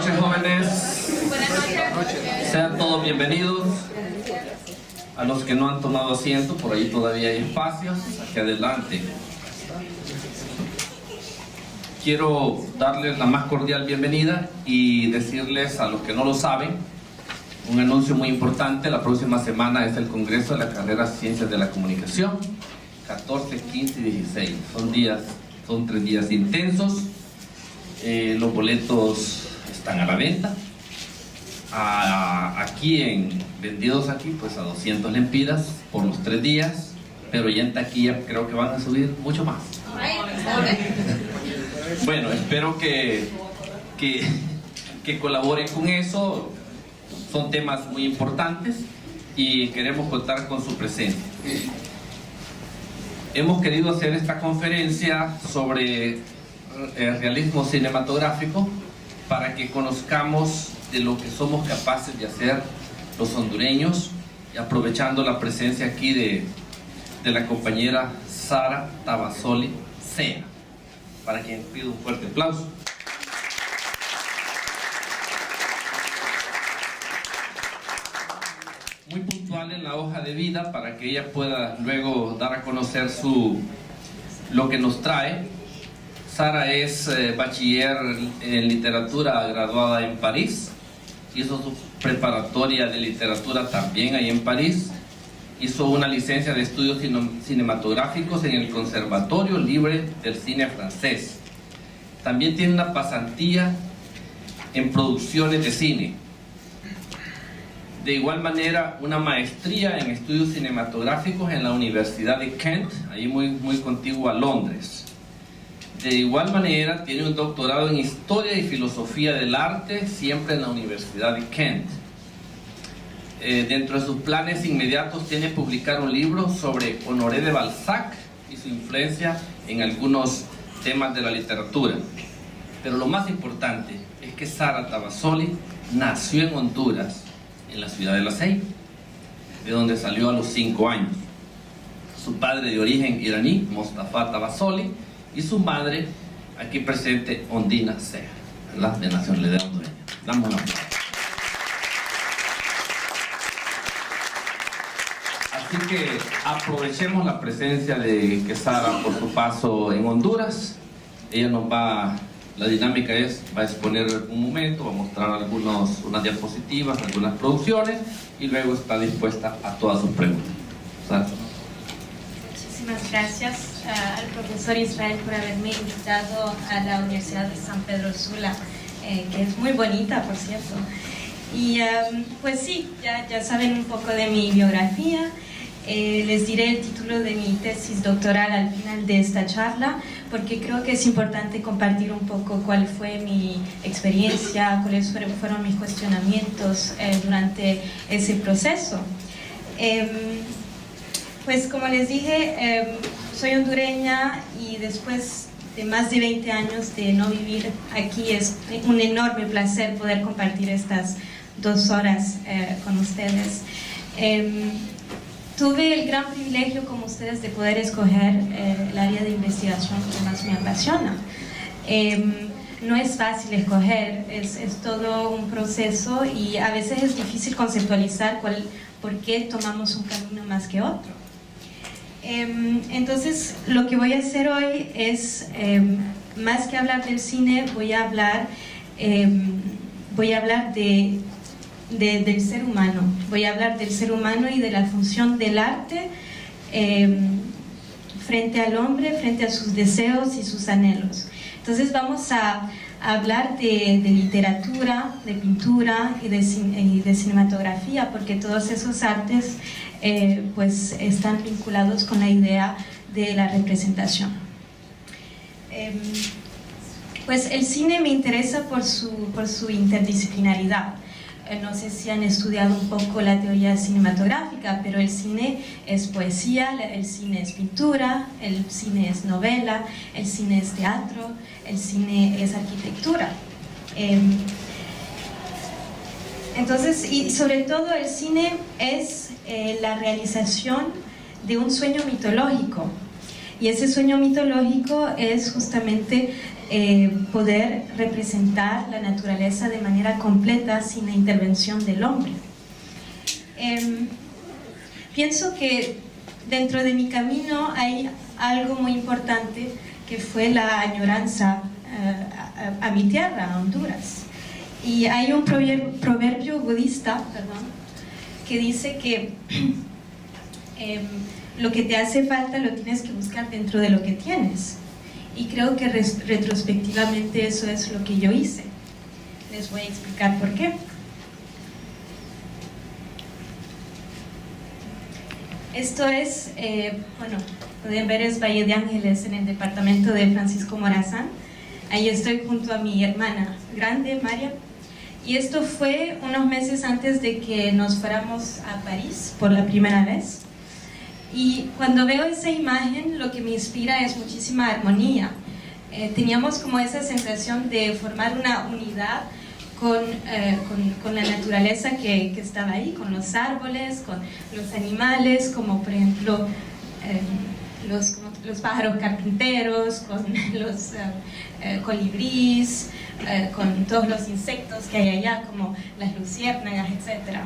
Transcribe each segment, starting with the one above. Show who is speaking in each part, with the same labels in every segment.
Speaker 1: noches, jóvenes.
Speaker 2: Buenas noches.
Speaker 1: Sean todos bienvenidos. A los que no han tomado asiento, por ahí todavía hay espacios. Aquí adelante. Quiero darles la más cordial bienvenida y decirles a los que no lo saben un anuncio muy importante. La próxima semana es el Congreso de la Carrera Ciencias de la Comunicación, 14, 15 y 16. Son 3 días intensos. Los boletos están a la venta. Vendidos aquí pues a 200 lempiras por los 3 días, pero ya en taquilla creo que van a subir mucho más. Bueno, espero que colaboren con eso. Son temas muy importantes y queremos contar con su presencia. Hemos querido hacer esta conferencia sobre el realismo cinematográfico para que conozcamos de lo que somos capaces de hacer los hondureños, y aprovechando la presencia aquí de la compañera Sara Tabasoli Sea, para quien pido un fuerte aplauso. Muy puntual en la hoja de vida para que ella pueda luego dar a conocer lo que nos trae. Sara es bachiller en literatura graduada en París. Hizo su preparatoria de literatura también ahí en París. Hizo una licencia de estudios cinematográficos en el Conservatorio Libre del Cine Francés. También tiene una pasantía en producciones de cine. De igual manera, una maestría en estudios cinematográficos en la Universidad de Kent, ahí muy contiguo a Londres. De igual manera, tiene un doctorado en Historia y Filosofía del Arte, siempre en la Universidad de Kent. Dentro de sus planes inmediatos tiene publicar un libro sobre Honoré de Balzac y su influencia en algunos temas de la literatura. Pero lo más importante es que Sara Tabasoli nació en Honduras, en la ciudad de La Ceiba, de donde salió a los 5 años. Su padre de origen iraní, Mostafa Tabasoli, y su madre, aquí presente, Ondina Sea, ¿verdad?, de nacionalidad hondureña. Damos un aplauso. Así que aprovechemos la presencia de Sara por su paso en Honduras. Ella la dinámica va a exponer un momento, va a mostrar unas diapositivas, algunas producciones, y luego está dispuesta a todas sus preguntas. Sara.
Speaker 2: Muchísimas gracias al profesor Israel por haberme invitado a la Universidad de San Pedro Sula, que es muy bonita, por cierto. Y pues sí, ya saben un poco de mi biografía. Les diré el título de mi tesis doctoral al final de esta charla, porque creo que es importante compartir un poco cuál fue mi experiencia, cuáles fueron mis cuestionamientos durante ese proceso. Pues como les dije, soy hondureña, y después de más de 20 años de no vivir aquí, es un enorme placer poder compartir estas 2 horas con ustedes. Tuve el gran privilegio, como ustedes, de poder escoger el área de investigación que más me apasiona. No es fácil escoger, es todo un proceso, y a veces es difícil conceptualizar por qué tomamos un camino más que otro. Entonces, lo que voy a hacer hoy es, más que hablar del cine, voy a hablar del ser humano. Voy a hablar del ser humano y de la función del arte frente al hombre, frente a sus deseos y sus anhelos. Entonces vamos a hablar de literatura, de pintura y de cinematografía, porque todos esos artes pues están vinculados con la idea de la representación. Pues el cine me interesa por su interdisciplinaridad. No sé si han estudiado un poco la teoría cinematográfica, pero el cine es poesía, el cine es pintura, el cine es novela, el cine es teatro, el cine es arquitectura. Entonces, y sobre todo el cine es la realización de un sueño mitológico. Y ese sueño mitológico es justamente poder representar la naturaleza de manera completa sin la intervención del hombre. Pienso que dentro de mi camino hay algo muy importante que fue la añoranza a mi tierra, a Honduras. Y hay un proverbio budista, que dice que lo que te hace falta lo tienes que buscar dentro de lo que tienes. Y creo que retrospectivamente eso es lo que yo hice. Les voy a explicar por qué. Esto es, bueno, pueden ver es Valle de Ángeles en el departamento de Francisco Morazán. Ahí estoy junto a mi hermana grande, María. Y esto fue unos meses antes de que nos fuéramos a París por la primera vez. Y cuando veo esa imagen, lo que me inspira es muchísima armonía. Teníamos como esa sensación de formar una unidad con la naturaleza que estaba ahí, con los árboles, con los animales, como por ejemplo los pájaros carpinteros, con los colibríes, con todos los insectos que hay allá, como las luciérnagas, etc.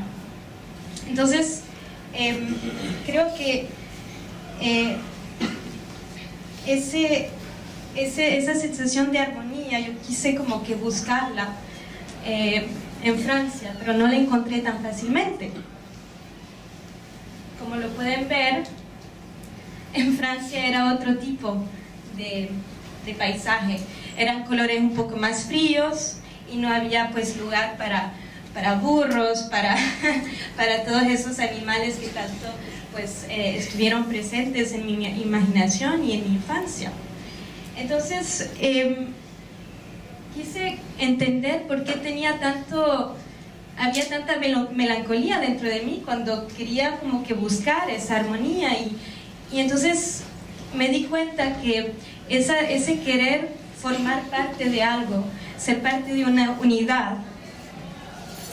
Speaker 2: Entonces, creo que esa sensación de armonía yo quise como que buscarla en Francia, pero no la encontré tan fácilmente. Como lo pueden ver, en Francia era otro tipo de paisaje. Eran colores un poco más fríos y no había pues lugar para burros, para todos esos animales que tanto pues estuvieron presentes en mi imaginación y en mi infancia. Entonces quise entender por qué había tanta melancolía dentro de mí cuando quería como que buscar esa armonía, y entonces me di cuenta que ese querer formar parte de algo, ser parte de una unidad,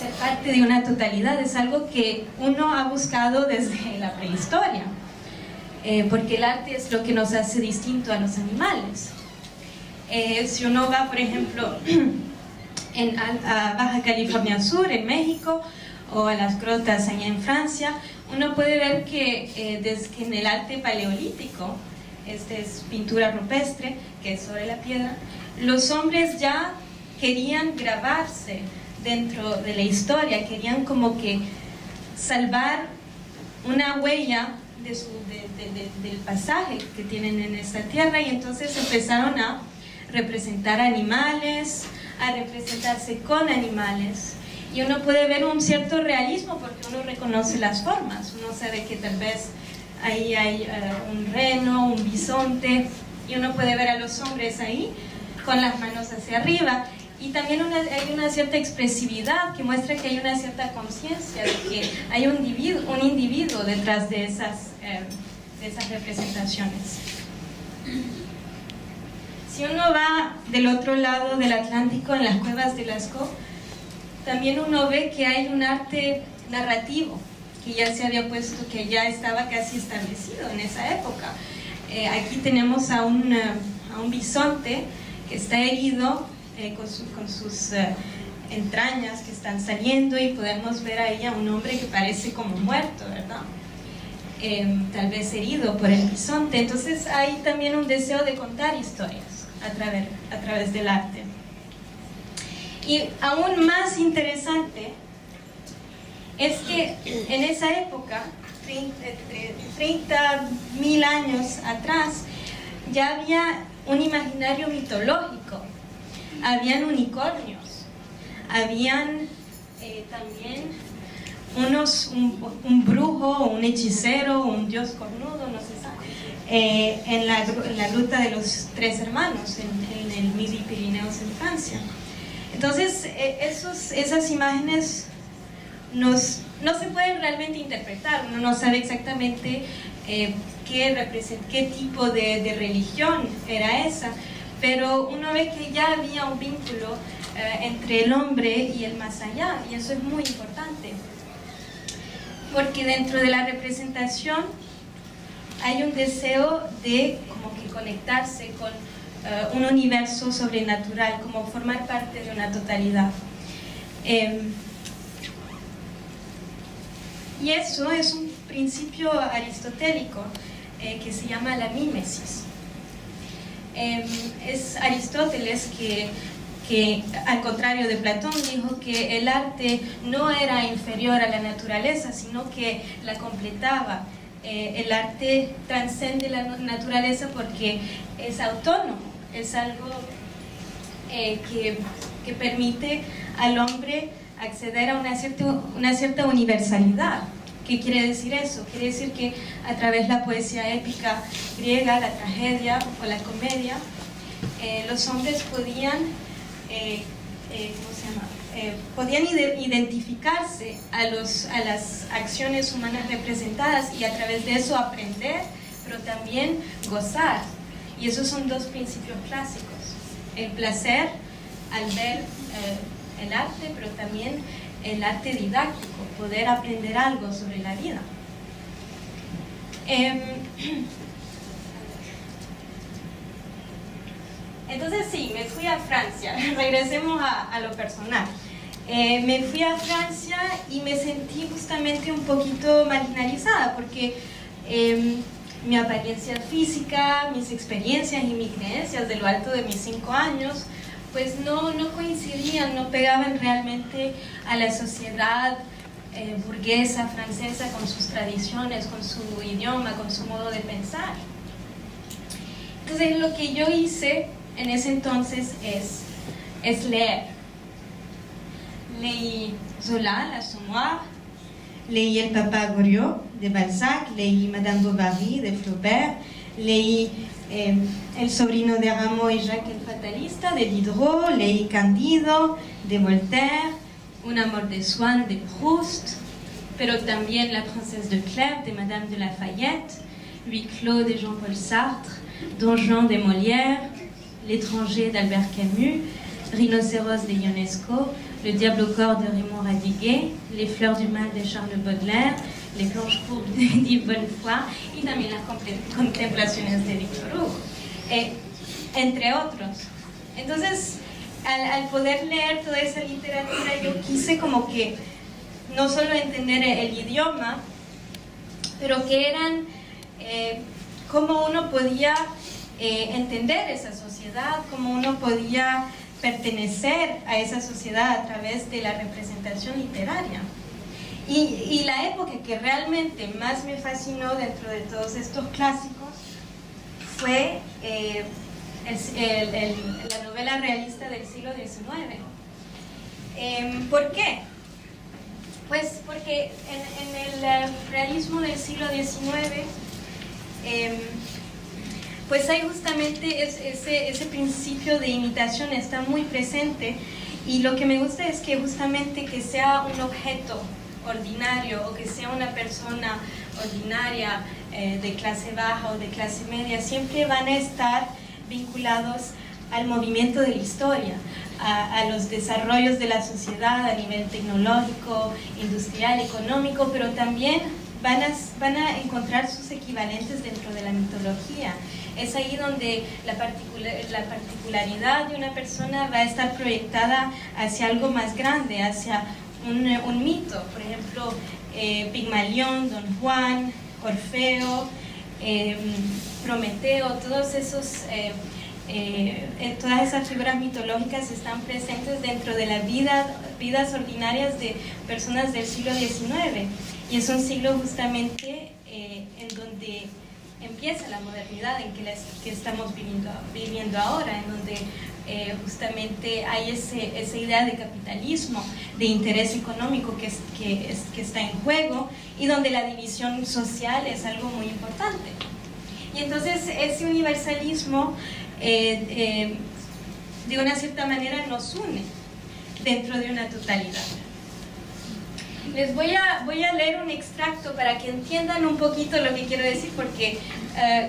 Speaker 2: ser parte de una totalidad, es algo que uno ha buscado desde la prehistoria, porque el arte es lo que nos hace distinto a los animales. Si uno va, por ejemplo, a Baja California Sur, en México, o a las grotas allá en Francia, uno puede ver que desde que en el arte paleolítico, este es pintura rupestre, que es sobre la piedra, los hombres ya querían grabarse dentro de la historia, querían como que salvar una huella del pasaje que tienen en esta tierra, y entonces empezaron a representar animales, a representarse con animales, y uno puede ver un cierto realismo porque uno reconoce las formas, uno sabe que tal vez ahí hay un reno, un bisonte, y uno puede ver a los hombres ahí con las manos hacia arriba, y también hay una cierta expresividad que muestra que hay una cierta conciencia de que hay un individuo detrás de esas representaciones. Si uno va del otro lado del Atlántico, en las cuevas de Lascaux, también uno ve que hay un arte narrativo que ya se había puesto, que ya estaba casi establecido en esa época. Aquí tenemos a un bisonte que está herido, con sus entrañas que están saliendo, y podemos ver ahí a un hombre que parece como muerto, ¿verdad? Tal vez herido por el bisonte. Entonces hay también un deseo de contar historias a través del arte. Y aún más interesante es que en esa época, 30.000 años atrás, ya había un imaginario mitológico. Habían unicornios, habían también un brujo, un hechicero, un dios cornudo, no se sabe, en la ruta de los Tres Hermanos, en el Midi Pirineos en Francia. Entonces esas imágenes no se pueden realmente interpretar, uno no sabe exactamente qué tipo de religión era esa, pero uno ve que ya había un vínculo entre el hombre y el más allá, y eso es muy importante, porque dentro de la representación hay un deseo de como que conectarse con un universo sobrenatural, como formar parte de una totalidad. Y eso es un principio aristotélico que se llama la mímesis. Es Aristóteles que, al contrario de Platón, dijo que el arte no era inferior a la naturaleza, sino que la completaba. El arte trasciende la naturaleza porque es autónomo, es algo que permite al hombre acceder a una cierta universalidad. ¿Qué quiere decir eso? Quiere decir que a través de la poesía épica griega, la tragedia o la comedia, los hombres podían, podían identificarse a las acciones humanas representadas y a través de eso aprender, pero también gozar. Y esos son dos principios clásicos: el placer al ver el arte, pero también el arte didáctico, poder aprender algo sobre la vida. Entonces sí, me fui a Francia, regresemos a lo personal. Me fui a Francia y me sentí justamente un poquito marginalizada porque mi apariencia física, mis experiencias y mis creencias de lo alto de mis 5 años pues no coincidían, no pegaban realmente a la sociedad burguesa francesa con sus tradiciones, con su idioma, con su modo de pensar. Entonces lo que yo hice en ese entonces es leer. Leí Zola, l'Assommoir, leí El Papa Goriot de Balzac, leí Madame Bovary de Flaubert, leí El sobrino de Rameau y Jacques el Fatalista de Diderot, leí Candido de Voltaire, Un amor de Swann de Proust, pero también La princesse de Clèves de Madame de Lafayette, Huis clos de Jean-Paul Sartre, Don Juan de Molière, L'étranger d'Albert Camus, Rhinocéros de Ionesco, Le diable au corps de Raymond Radiguet, Les fleurs du mal de Charles Baudelaire, Les planches courbes d'Yves Bonnefoy y también las contemplaciones de Victor Hugo, entre otros. Entonces, al poder leer toda esa literatura, yo quise como que no solo entender el idioma, pero que eran cómo uno podía entender esa sociedad, cómo uno podía pertenecer a esa sociedad a través de la representación literaria. Y la época que realmente más me fascinó dentro de todos estos clásicos fue la novela realista del siglo XIX. ¿Por qué? Pues porque en el realismo del siglo XIX pues hay justamente ese principio de imitación está muy presente, y lo que me gusta es que justamente que sea un objeto ordinario o que sea una persona ordinaria de clase baja o de clase media, siempre van a estar vinculados al movimiento de la historia, a los desarrollos de la sociedad a nivel tecnológico, industrial, económico, pero también van a encontrar sus equivalentes dentro de la mitología. Es ahí donde la particularidad de una persona va a estar proyectada hacia algo más grande, hacia un mito. Por ejemplo, Pigmalión, Don Juan, Orfeo, Prometeo, todas esas figuras mitológicas están presentes dentro de las vidas ordinarias de personas del siglo XIX. Y es un siglo justamente en donde empieza la modernidad en que estamos viviendo ahora, en donde justamente hay esa idea de capitalismo, de interés económico que está en juego, y donde la división social es algo muy importante. Y entonces ese universalismo de una cierta manera nos une dentro de una totalidad. Les voy a leer un extracto para que entiendan un poquito lo que quiero decir, porque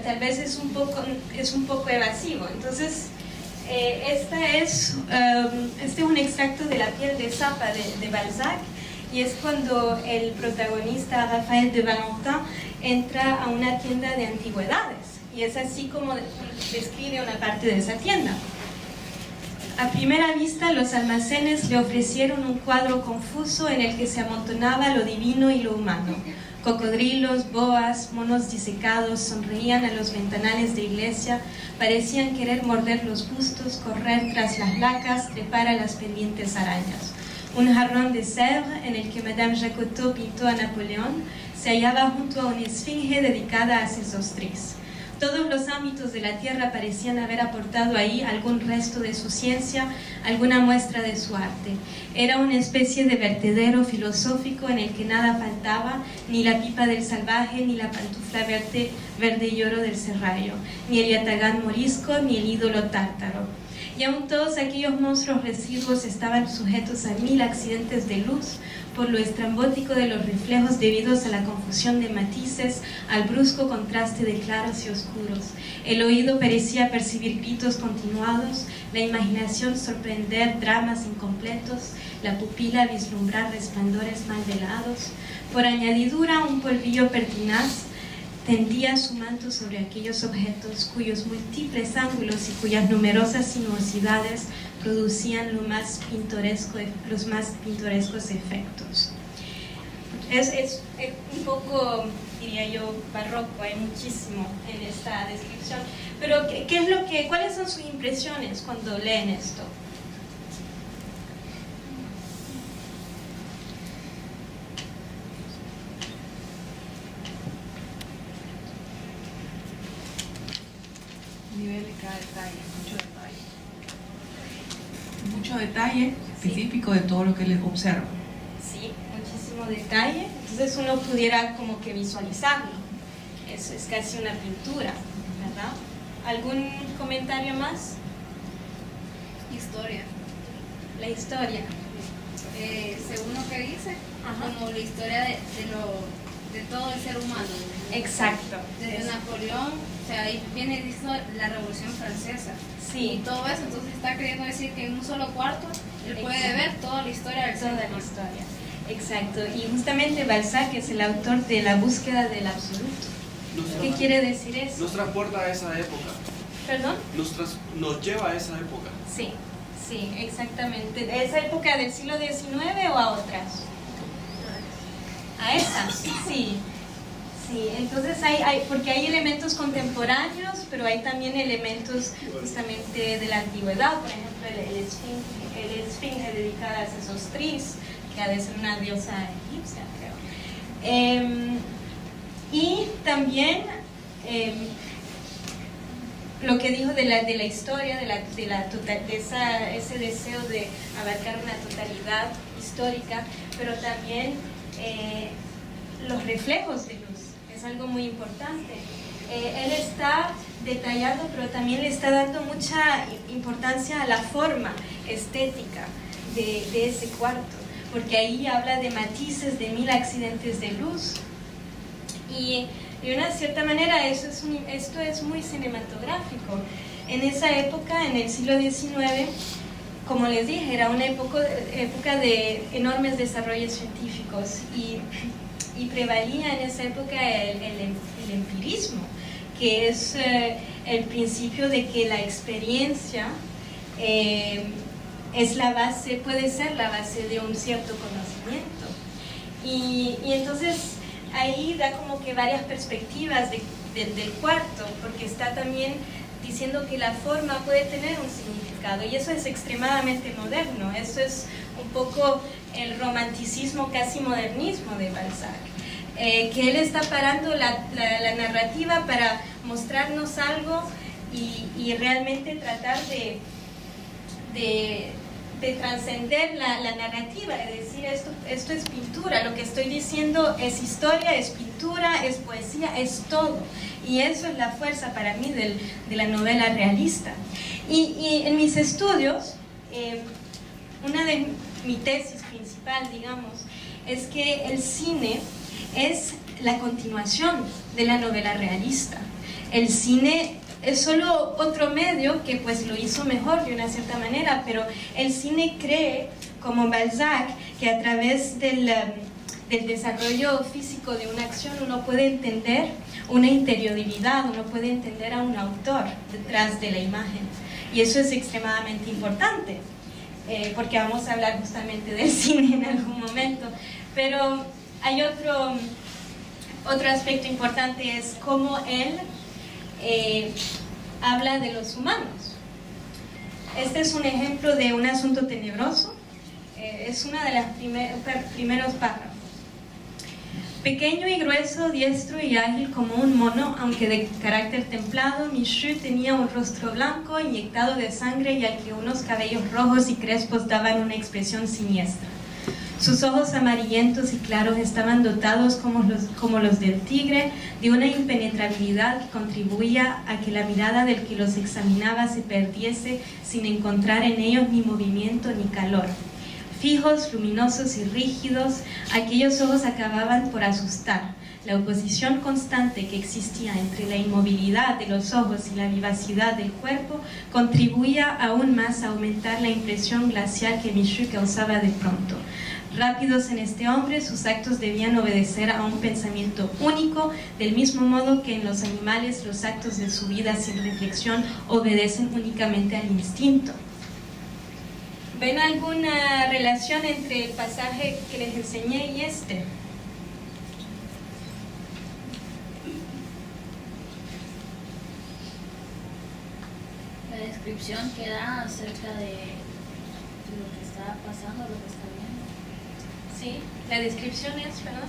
Speaker 2: tal vez es un poco evasivo. Entonces, este es un extracto de La piel de Zapa de Balzac, y es cuando el protagonista, Raphaël de Valentin, entra a una tienda de antigüedades y es así como describe una parte de esa tienda. A primera vista, los almacenes le ofrecieron un cuadro confuso en el que se amontonaba lo divino y lo humano. Cocodrilos, boas, monos disecados sonreían a los ventanales de iglesia, parecían querer morder los bustos, correr tras las lacas, trepar a las pendientes arañas. Un jarrón de Sèvres, en el que Madame Jacotot pintó a Napoleón, se hallaba junto a una esfinge dedicada a Sesostris. Todos los ámbitos de la tierra parecían haber aportado ahí algún resto de su ciencia, alguna muestra de su arte. Era una especie de vertedero filosófico en el que nada faltaba, ni la pipa del salvaje, ni la pantufla verde y oro del serrallo, ni el yatagán morisco, ni el ídolo tártaro. Y aún todos aquellos monstruos residuos estaban sujetos a 1000 accidentes de luz, por lo estrambótico de los reflejos debidos a la confusión de matices, al brusco contraste de claros y oscuros. El oído parecía percibir gritos continuados, la imaginación sorprender dramas incompletos, la pupila vislumbrar resplandores mal velados. Por añadidura, un polvillo pertinaz tendía su manto sobre aquellos objetos cuyos múltiples ángulos y cuyas numerosas sinuosidades producían los más pintorescos efectos. Es un poco, diría yo, barroco, hay muchísimo en esta descripción. Pero ¿cuáles son sus impresiones cuando leen esto?
Speaker 3: Nivel de cada detalle, mucho detalle específico de todo lo que les observa.
Speaker 2: Sí, muchísimo detalle, entonces uno pudiera como que visualizarlo. Eso es casi una pintura, ¿verdad? ¿Algún comentario más?
Speaker 4: Historia.
Speaker 2: La historia.
Speaker 4: Según lo que dice, como la historia de todo el ser humano.
Speaker 2: Exacto.
Speaker 4: Desde Napoleón, o sea, ahí viene la Revolución Francesa.
Speaker 2: Sí.
Speaker 4: Y todo eso, entonces está queriendo decir que en un solo cuarto él puede ver toda la historia del ser humano.
Speaker 2: Exacto. Y justamente Balzac es el autor de La búsqueda del absoluto. ¿Qué quiere decir eso?
Speaker 5: Nos transporta a esa época.
Speaker 2: ¿Perdón?
Speaker 5: Nos lleva a esa época.
Speaker 2: Sí, sí, exactamente. ¿De esa época del siglo XIX o a otras? A esas, sí. Sí, entonces porque hay elementos contemporáneos, pero hay también elementos justamente de la antigüedad, por ejemplo el esfinge dedicada a Sesostris, que ha de ser una diosa egipcia, creo. Y también lo que dijo de la historia, de ese deseo de abarcar una totalidad histórica, pero también los reflejos de luz. Es algo muy importante. Él está detallando, pero también le está dando mucha importancia a la forma estética de ese cuarto, porque ahí habla de matices, de 1000 accidentes de luz, y de una cierta manera esto es muy cinematográfico. En esa época, en el siglo XIX, como les dije, era una época de enormes desarrollos científicos, y prevalía en esa época el empirismo, que es el principio de que la experiencia es la base, puede ser la base de un cierto conocimiento. Y entonces ahí da como que varias perspectivas del cuarto, porque está también diciendo que la forma puede tener un significado, y eso es extremadamente moderno. Eso es un poco el romanticismo, casi modernismo de Balzac, que él está parando la narrativa para mostrarnos algo y realmente tratar de trascender la narrativa, de decir esto es pintura, lo que estoy diciendo es historia, es pintura, es poesía, es todo. Y eso es la fuerza para mí de la novela realista. Y en mis estudios, una de mi tesis principal, digamos, es que el cine es la continuación de la novela realista. El cine es solo otro medio que pues lo hizo mejor de una cierta manera, pero el cine cree, como Balzac, que a través del del desarrollo físico de una acción uno puede entender una interioridad, uno puede entender a un autor detrás de la imagen. Y eso es extremadamente importante, porque vamos a hablar justamente del cine en algún momento. Pero hay otro aspecto importante, es cómo él habla de los humanos. Este es un ejemplo de un asunto tenebroso. Es una de las primeros párrafos. Pequeño y grueso, diestro y ágil como un mono, aunque de carácter templado, Michu tenía un rostro blanco inyectado de sangre y al que unos cabellos rojos y crespos daban una expresión siniestra. Sus ojos amarillentos y claros estaban dotados como los del tigre, de una impenetrabilidad que contribuía a que la mirada del que los examinaba se perdiese sin encontrar en ellos ni movimiento ni calor. Fijos, luminosos y rígidos, aquellos ojos acababan por asustar. La oposición constante que existía entre la inmovilidad de los ojos y la vivacidad del cuerpo contribuía aún más a aumentar la impresión glacial que Michu causaba de pronto. Rápidos en este hombre, sus actos debían obedecer a un pensamiento único, del mismo modo que en los animales los actos de su vida sin reflexión obedecen únicamente al instinto. ¿Ven alguna relación entre el pasaje que les enseñé y este?
Speaker 4: La descripción que da acerca de lo que está pasando, lo que está viendo.
Speaker 2: Sí, la descripción es, ¿verdad?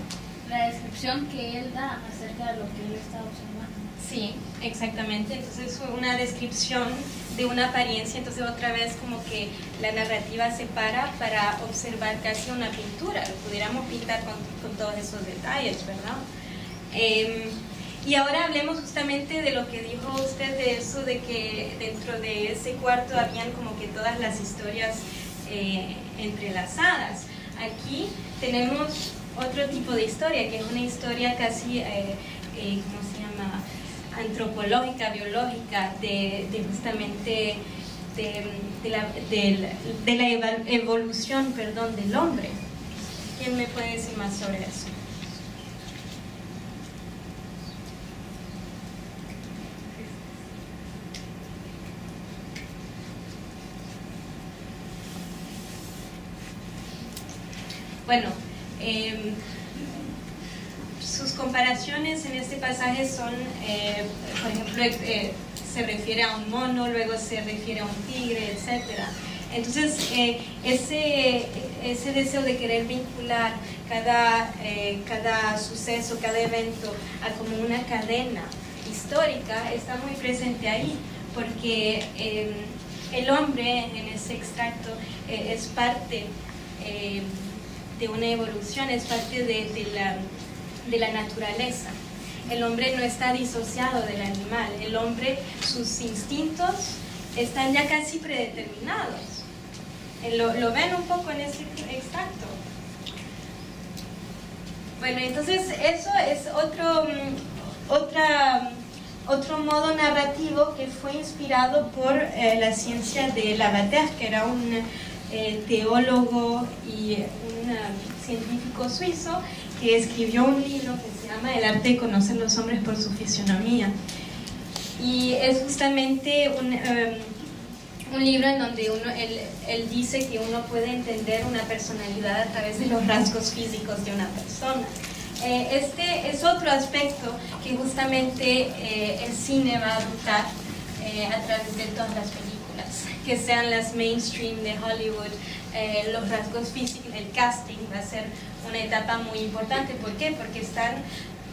Speaker 4: La descripción que él da acerca de lo que él está observando.
Speaker 2: Sí, exactamente. Entonces es una descripción de una apariencia, entonces otra vez como que la narrativa se para observar casi una pintura, lo pudiéramos pintar con todos esos detalles, ¿verdad? Y ahora hablemos justamente de lo que dijo usted, de eso de que dentro de ese cuarto habían como que todas las historias entrelazadas. Aquí tenemos otro tipo de historia, que es una historia casi, ¿cómo se llama?, antropológica, biológica, de justamente de la evolución, perdón, del hombre. ¿Quién me puede decir más sobre eso? Bueno, sus comparaciones en este pasaje son, por ejemplo, se refiere a un mono, luego se refiere a un tigre, etc. Entonces, ese deseo de querer vincular cada suceso, cada evento a como una cadena histórica está muy presente ahí, porque el hombre en ese extracto es parte de una evolución, es parte de la naturaleza. El hombre no está disociado del animal, el hombre, sus instintos están ya casi predeterminados. ¿Lo ven un poco en ese extracto? Bueno, entonces eso es otro modo narrativo que fue inspirado por la ciencia de Lavater, que era un teólogo y un científico suizo que escribió un libro que se llama El arte de conocer los hombres por su fisionomía. Y es justamente un libro en donde él dice que uno puede entender una personalidad a través de los rasgos físicos de una persona. Este es otro aspecto que justamente el cine va a adoptar a través de todas las películas, que sean las mainstream de Hollywood. Los rasgos físicos, el casting va a ser una etapa muy importante. ¿Por qué? Porque están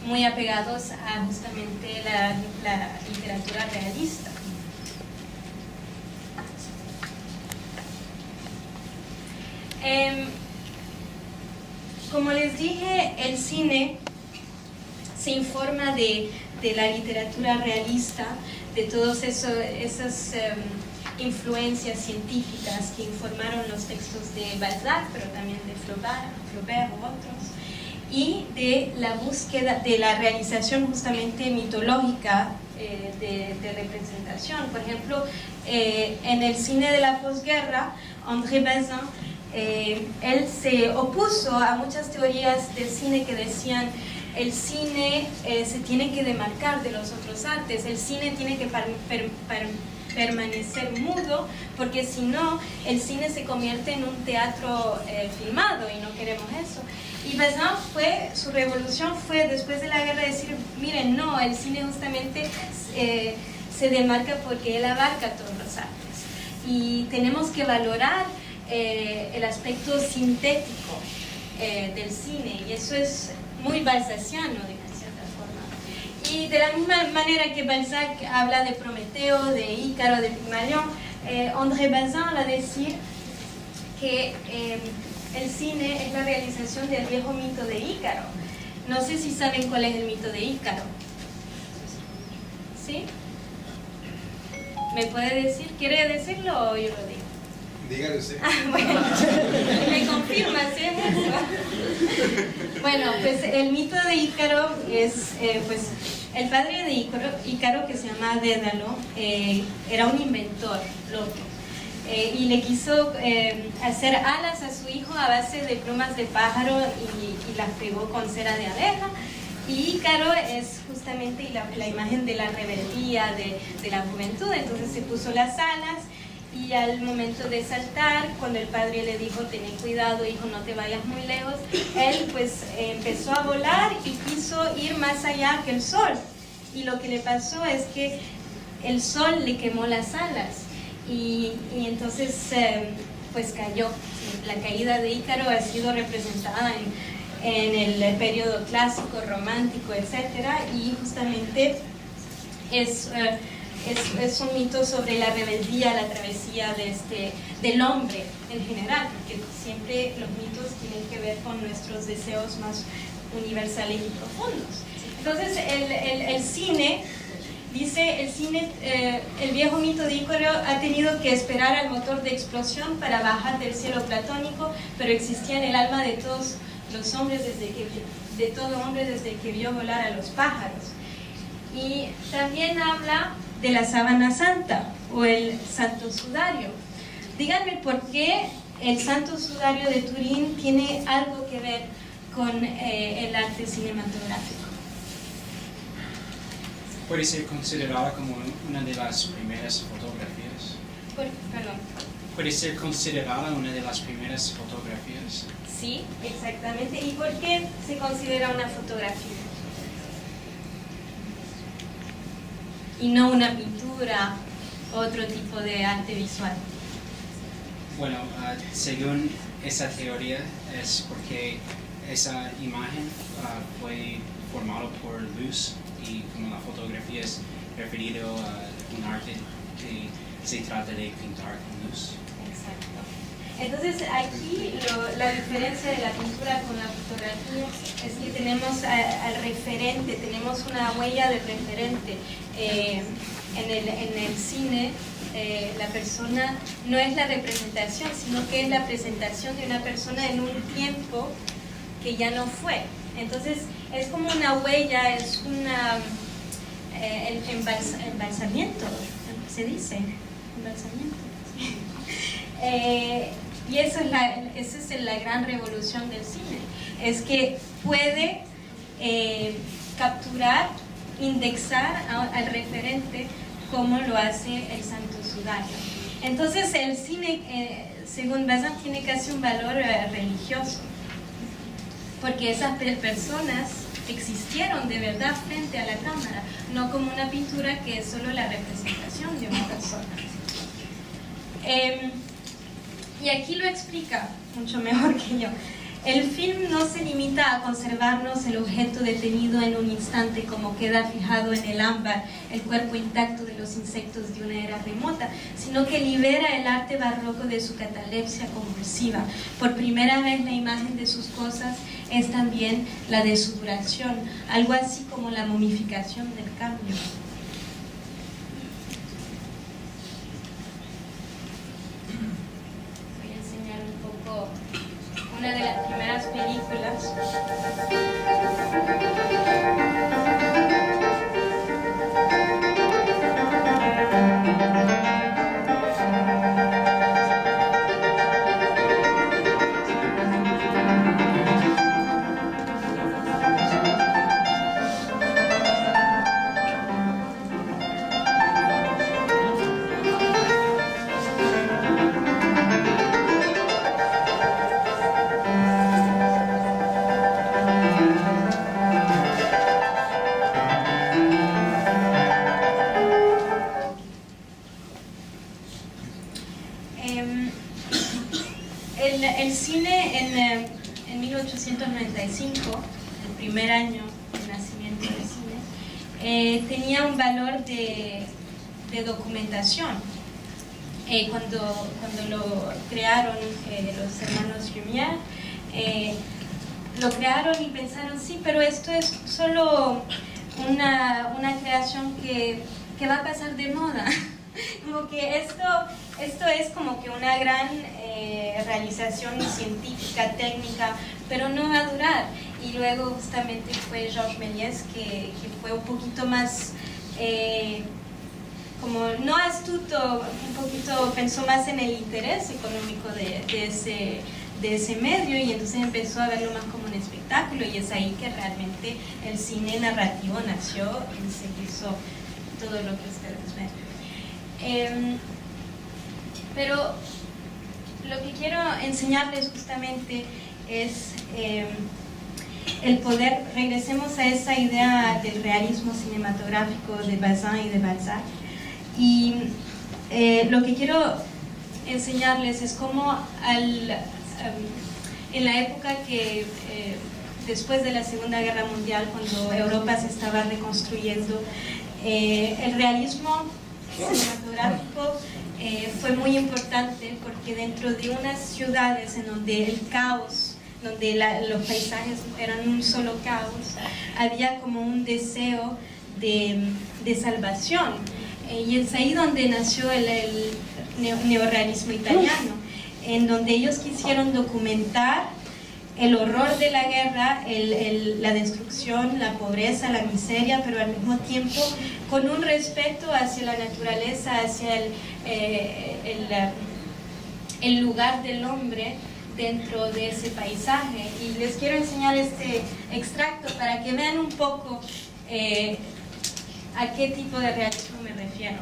Speaker 2: muy apegados a justamente la literatura realista. Como les dije, el cine se informa de la literatura realista, de todas esas influencias científicas que informaron los textos de Balzac, pero también de Flaubert u otros, y de la búsqueda, de la realización justamente mitológica de representación. Por ejemplo, en el cine de la posguerra, André Bazin él se opuso a muchas teorías del cine que decían el cine se tiene que demarcar de los otros artes, el cine tiene que permanecer mudo, porque si no, el cine se convierte en un teatro filmado y no queremos eso. Y Bazin su revolución fue después de la guerra decir, miren, no, el cine justamente se demarca porque él abarca todos los artes. Y tenemos que valorar el aspecto sintético del cine, y eso es muy balzaciano de cierta forma. Y de la misma manera que Balzac habla de Prometeo, de Ícaro, de Pygmalion, André Bazin va a decir que el cine es la realización del viejo mito de Ícaro. No sé si saben cuál es el mito de Ícaro. ¿Sí? ¿Me puede decir? ¿Quiere decirlo o yo lo digo?
Speaker 6: Dígale usted.
Speaker 2: Bueno, me confirma si es eso. Bueno, pues el mito de Ícaro es, pues, el padre de Ícaro, que se llama Dédalo, era un inventor loco. Y le quiso hacer alas a su hijo a base de plumas de pájaro y las pegó con cera de abeja. Y Ícaro es justamente la imagen de la rebeldía, de la juventud. Entonces se puso las alas y al momento de saltar, cuando el padre le dijo, ten cuidado hijo, no te vayas muy lejos, él pues empezó a volar y quiso ir más allá que el sol. Y lo que le pasó es que el sol le quemó las alas. Y entonces pues cayó. La caída de Ícaro ha sido representada en el periodo clásico, romántico, etcétera, y justamente es un mito sobre la rebeldía, la travesía del hombre en general, porque siempre los mitos tienen que ver con nuestros deseos más universales y profundos. Entonces el cine, dice el viejo mito de Ícaro ha tenido que esperar al motor de explosión para bajar del cielo platónico, pero existía en el alma de todos los hombres de todo hombre desde que vio volar a los pájaros. Y también habla de la sábana santa o el santo sudario. Díganme por qué el santo sudario de Turín tiene algo que ver con el arte cinematográfico.
Speaker 7: Puede ser considerada como una de las primeras fotografías.
Speaker 2: Perdón.
Speaker 7: Puede ser considerada una de las primeras fotografías.
Speaker 2: Sí, exactamente. ¿Y por qué se considera una fotografía? Y no una pintura, otro tipo de arte visual.
Speaker 7: Bueno, según esa teoría es porque esa imagen fue formada por luz y como la fotografía es referido a un arte que se trata de pintar con luz.
Speaker 2: Exacto. Entonces aquí la diferencia de la pintura con la fotografía es que tenemos al referente, tenemos una huella del referente. En el cine la persona no es la representación, sino que es la presentación de una persona en un tiempo que ya no fue. Entonces es como una huella, es el embalsamiento, se dice, embalsamiento. Y esa es la gran revolución del cine, es que puede capturar, indexar al referente como lo hace el santo sudario. Entonces el cine, según Bazin, tiene casi un valor religioso, porque esas personas existieron de verdad frente a la cámara, no como una pintura que es solo la representación de una persona. Y aquí lo explica mucho mejor que yo. El film no se limita a conservarnos el objeto detenido en un instante como queda fijado en el ámbar, el cuerpo intacto de los insectos de una era remota, sino que libera el arte barroco de su catalepsia convulsiva. Por primera vez la imagen de sus cosas es también la de su duración, algo así como la momificación del cambio. Voy a enseñar un poco una de las primeras películas. el cine en 1895, el primer año de nacimiento del cine, tenía un valor de documentación. Cuando lo crearon los hermanos Lumière, lo crearon y pensaron, sí, pero esto es solo una creación que va a pasar de moda. Como que esto es como que una gran realización científica, técnica, pero no va a durar. Y luego justamente fue Georges Méliès que fue un poquito más, como no astuto, un poquito pensó más en el interés económico de ese medio, y entonces empezó a verlo más como un espectáculo, y es ahí que realmente el cine narrativo nació y se hizo todo lo que ustedes ven. Pero lo que quiero enseñarles justamente es el poder, regresemos a esa idea del realismo cinematográfico de Bazin y de Balzac, y lo que quiero enseñarles es cómo en la época que después de la Segunda Guerra Mundial, cuando Europa se estaba reconstruyendo, el realismo cinematográfico fue muy importante, porque dentro de unas ciudades en donde el caos, donde los paisajes eran un solo caos, había como un deseo de salvación, y es ahí donde nació el neorrealismo italiano, en donde ellos quisieron documentar el horror de la guerra, la destrucción, la pobreza, la miseria, pero al mismo tiempo con un respeto hacia la naturaleza, hacia el lugar del hombre dentro de ese paisaje. Y les quiero enseñar este extracto para que vean un poco a qué tipo de realismo me refiero.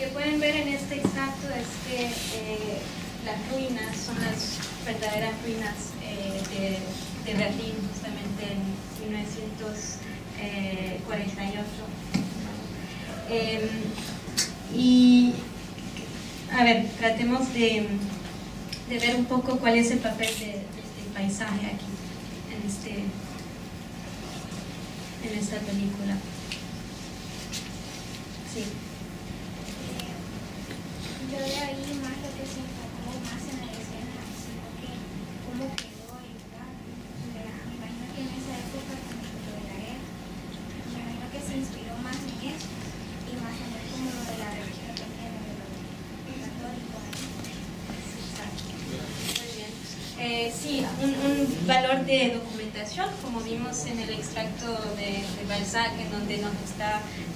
Speaker 2: que pueden ver en este extracto es que las ruinas son las verdaderas ruinas de Berlín, justamente en 1948. Y a ver, tratemos de ver un poco cuál es el papel del paisaje aquí, en esta película. Sí.
Speaker 6: Yo de ahí más lo que se enfocó más en la escena, sino que cómo quedó el lugar. Me imagino que en esa época también lo de la guerra, me imagino que se inspiró más en eso y más en ver como lo de la religión que tiene, de lo católico.
Speaker 2: Muy bien. Sí, un valor de documentación, como vimos en el extracto de Balzac, en donde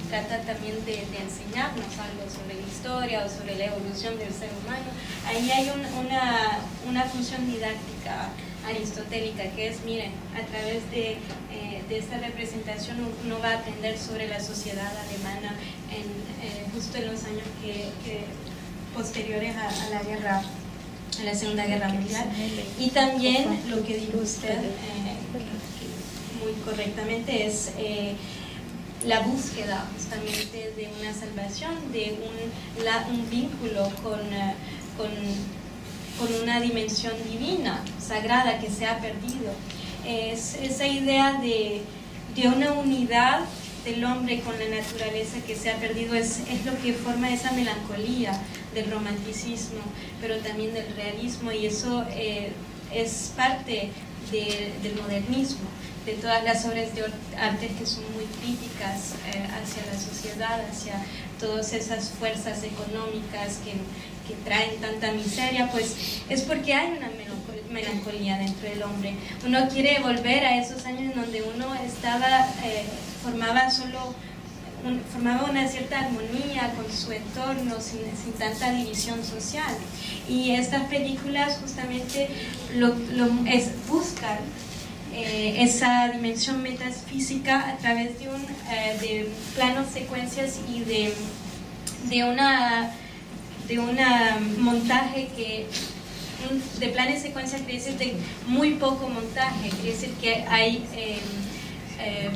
Speaker 2: trata también de enseñarnos algo sobre la historia o sobre la evolución del ser humano. Ahí hay una función didáctica aristotélica que es, miren, a través de esta representación uno va a aprender sobre la sociedad alemana justo en los años posteriores a la guerra, a la Segunda Guerra Mundial. Y también lo que dijo usted muy correctamente es la búsqueda justamente de una salvación, de un vínculo con una dimensión divina, sagrada, que se ha perdido. Es esa idea de una unidad del hombre con la naturaleza que se ha perdido, es lo que forma esa melancolía del romanticismo, pero también del realismo, y eso es parte del modernismo, de todas las obras de arte que son muy críticas hacia la sociedad, hacia todas esas fuerzas económicas que traen tanta miseria, pues es porque hay una melancolía dentro del hombre. Uno quiere volver a esos años en donde uno formaba una cierta armonía con su entorno, sin tanta división social. Y estas películas justamente buscan esa dimensión metafísica a través de planos, secuencias y de un montaje de planes secuencia, quiere decir de muy poco montaje, quiere decir que hay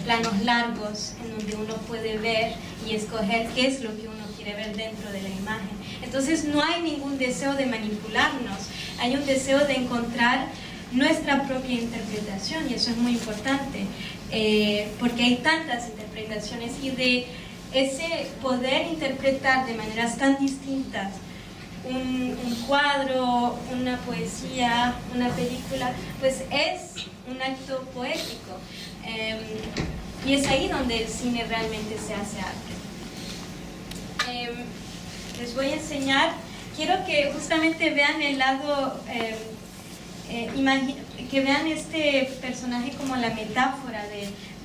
Speaker 2: planos largos en donde uno puede ver y escoger qué es lo que uno quiere ver dentro de la imagen. Entonces no hay ningún deseo de manipularnos, hay un deseo de encontrar nuestra propia interpretación, y eso es muy importante, porque hay tantas interpretaciones, y de ese poder interpretar de maneras tan distintas un cuadro, una poesía, una película, pues es un acto poético, y es ahí donde el cine realmente se hace arte. Les voy a enseñar, quiero que justamente vean el lado, que vean este personaje como la metáfora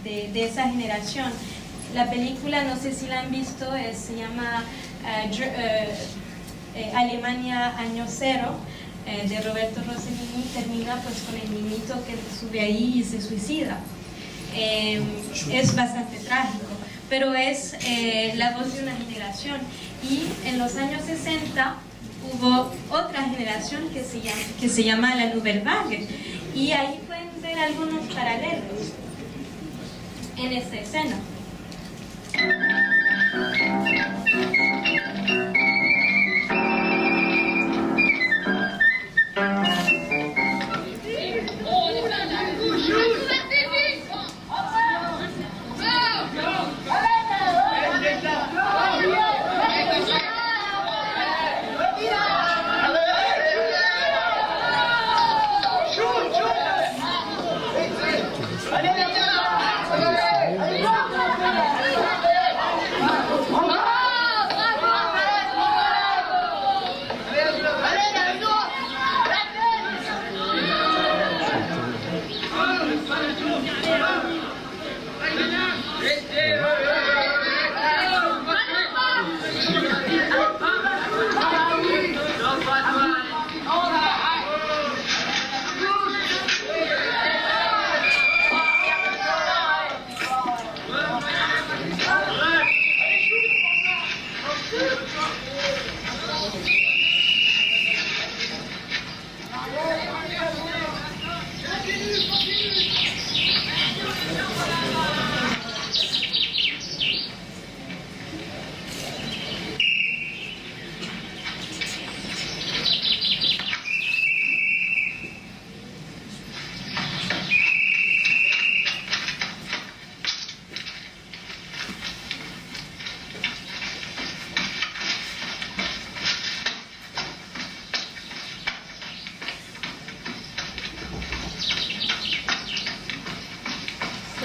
Speaker 2: de esa generación. La película, no sé si la han visto, se llama Alemania Año Cero, de Roberto Rossellini. Termina pues con el niñito que sube ahí y se suicida. Es bastante trágico, pero es la voz de una generación. Y en los años 60 hubo otra generación que se llama la Nouvelle Vague, y ahí pueden ver algunos paralelos en esta escena.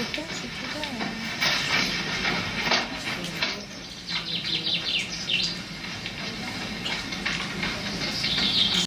Speaker 8: ¿Está?